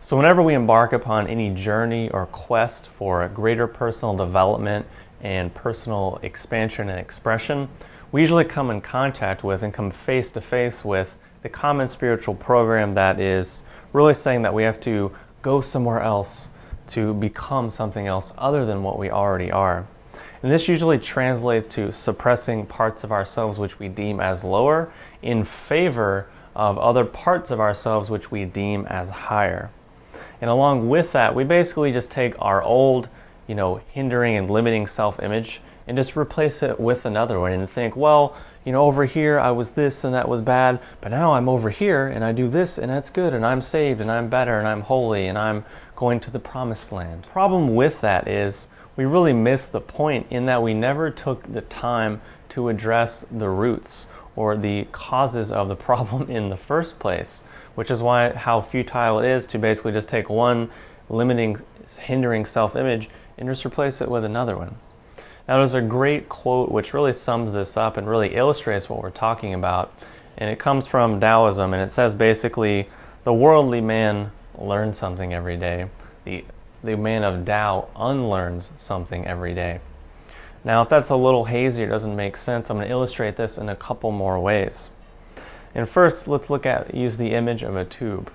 So whenever we embark upon any journey or quest for greater personal development and personal expansion and expression, we usually come in contact with and come face to face with the common spiritual program that is really saying that we have to go somewhere else to become something else other than what we already are. And this usually translates to suppressing parts of ourselves which we deem as lower in favor of other parts of ourselves which we deem as higher. And along with that, we basically just take our old, hindering and limiting self-image and just replace it with another one and think, well, over here I was this and that was bad, but now I'm over here and I do this and that's good and I'm saved and I'm better and I'm holy and I'm going to the promised land. The problem with that is we really miss the point in that we never took the time to address the roots or the causes of the problem in the first place, which is how futile it is to basically just take one limiting, hindering self-image and just replace it with another one. Now there's a great quote which really sums this up and really illustrates what we're talking about, and it comes from Taoism, and it says basically, the worldly man learns something every day. The man of Tao unlearns something every day. Now if that's a little hazy or doesn't make sense, I'm going to illustrate this in a couple more ways. And first, let's use the image of a tube.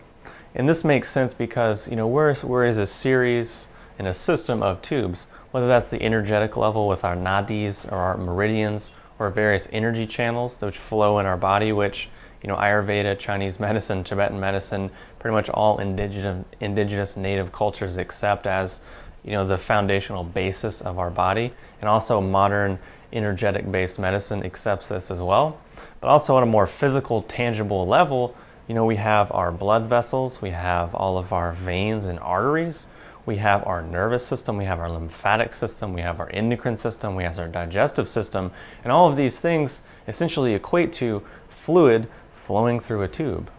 And this makes sense because, we're a series and a system of tubes, whether that's the energetic level with our nadis or our meridians or various energy channels which flow in our body, which, Ayurveda, Chinese medicine, Tibetan medicine, pretty much all indigenous native cultures accept as, the foundational basis of our body. And also modern energetic-based medicine accepts this as well. But also on a more physical, tangible level, we have our blood vessels, we have all of our veins and arteries, we have our nervous system, we have our lymphatic system, we have our endocrine system, we have our digestive system, and all of these things essentially equate to fluid flowing through a tube,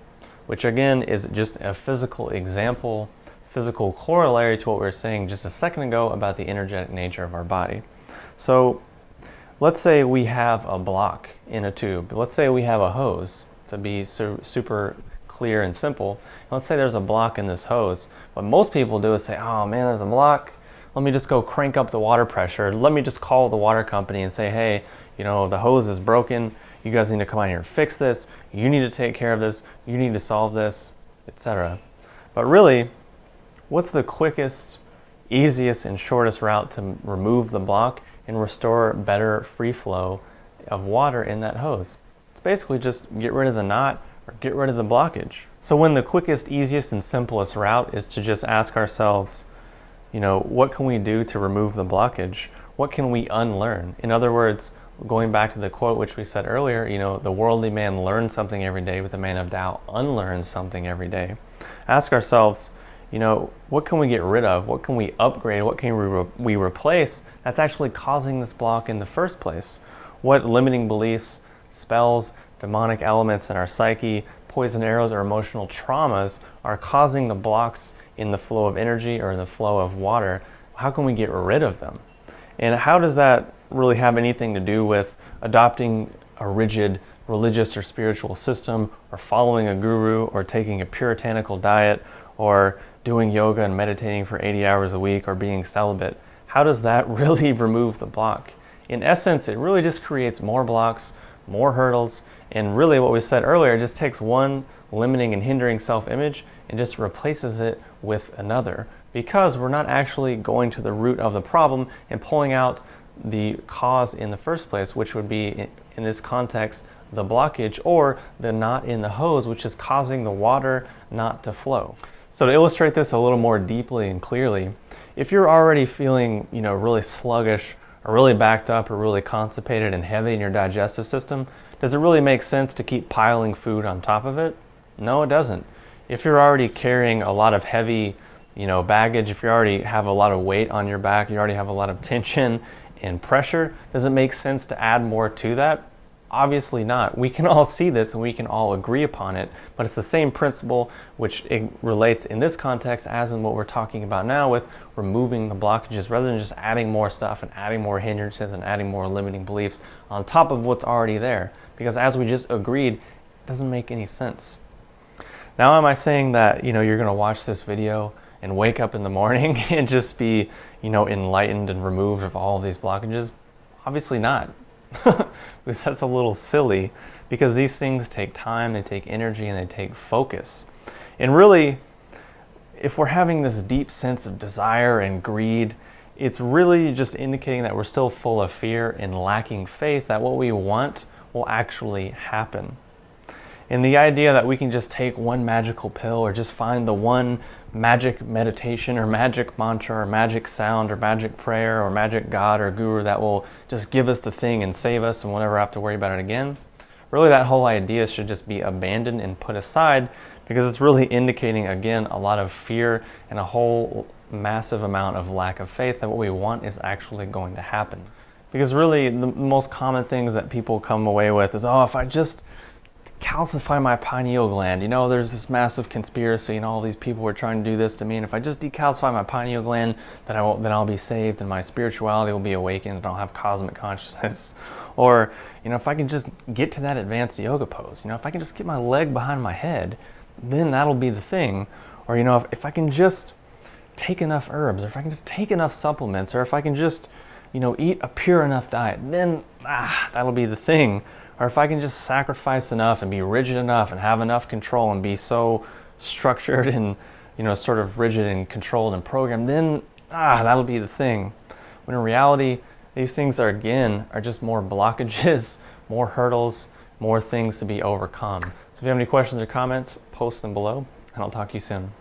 which again is just a physical example, physical corollary to what we were saying just a second ago about the energetic nature of our body. So let's say we have a block in a tube. Let's say we have a hose, to be super clear and simple. Let's say there's a block in this hose. What most people do is say, oh man, there's a block. Let me just go crank up the water pressure. Let me just call the water company and say, hey, the hose is broken. You guys need to come out here and fix this. You need to take care of this. You need to solve this, etc. But really, what's the quickest, easiest, and shortest route to remove the block and restore better free flow of water in that hose? It's basically just get rid of the knot or get rid of the blockage. So when the quickest, easiest, and simplest route is to just ask ourselves, what can we do to remove the blockage? What can we unlearn? In other words, going back to the quote which we said earlier, the worldly man learns something every day, but the man of Tao unlearns something every day. Ask ourselves, what can we get rid of? What can we upgrade? What can we replace that's actually causing this block in the first place? What limiting beliefs, spells, demonic elements in our psyche, poison arrows, or emotional traumas are causing the blocks in the flow of energy or in the flow of water? How can we get rid of them? And how does that really have anything to do with adopting a rigid religious or spiritual system, or following a guru, or taking a puritanical diet, or doing yoga and meditating for 80 hours a week, or being celibate? How does that really remove the block? In essence, it really just creates more blocks, more hurdles, and really what we said earlier, it just takes one limiting and hindering self-image and just replaces it with another, because we're not actually going to the root of the problem and pulling out the cause in the first place, which would be, in this context, the blockage or the knot in the hose, which is causing the water not to flow. So to illustrate this a little more deeply and clearly, if you're already feeling, really sluggish or really backed up or really constipated and heavy in your digestive system, does it really make sense to keep piling food on top of it? No, it doesn't. If you're already carrying a lot of heavy, baggage, if you already have a lot of weight on your back, you already have a lot of tension and pressure, does it make sense to add more to that? Obviously not. We can all see this and we can all agree upon it, but it's the same principle which it relates in this context as in what we're talking about now with removing the blockages, rather than just adding more stuff and adding more hindrances and adding more limiting beliefs on top of what's already there. Because as we just agreed, it doesn't make any sense. Now, am I saying that, you're going to watch this video and wake up in the morning and just be, enlightened and removed of all of these blockages? Obviously not. Because that's a little silly, because these things take time, they take energy, and they take focus. And really, if we're having this deep sense of desire and greed, it's really just indicating that we're still full of fear and lacking faith that what we want will actually happen. And the idea that we can just take one magical pill or just find the one magic meditation or magic mantra or magic sound or magic prayer or magic God or guru that will just give us the thing and save us and we'll never have to worry about it again. Really, that whole idea should just be abandoned and put aside, because it's really indicating, again, a lot of fear and a whole massive amount of lack of faith that what we want is actually going to happen. Because really, the most common things that people come away with is, oh, if I just calcify my pineal gland, there's this massive conspiracy and all these people are trying to do this to me, and if I just decalcify my pineal gland, then I'll be saved and my spirituality will be awakened and I'll have cosmic consciousness. Or, if I can just get to that advanced yoga pose, if I can just get my leg behind my head, then that'll be the thing. Or, if I can just take enough herbs, or if I can just take enough supplements, or if I can just, eat a pure enough diet, then that'll be the thing. Or if I can just sacrifice enough and be rigid enough and have enough control and be so structured and, sort of rigid and controlled and programmed, then that'll be the thing. When in reality, these things are just more blockages, more hurdles, more things to be overcome. So if you have any questions or comments, post them below, and I'll talk to you soon.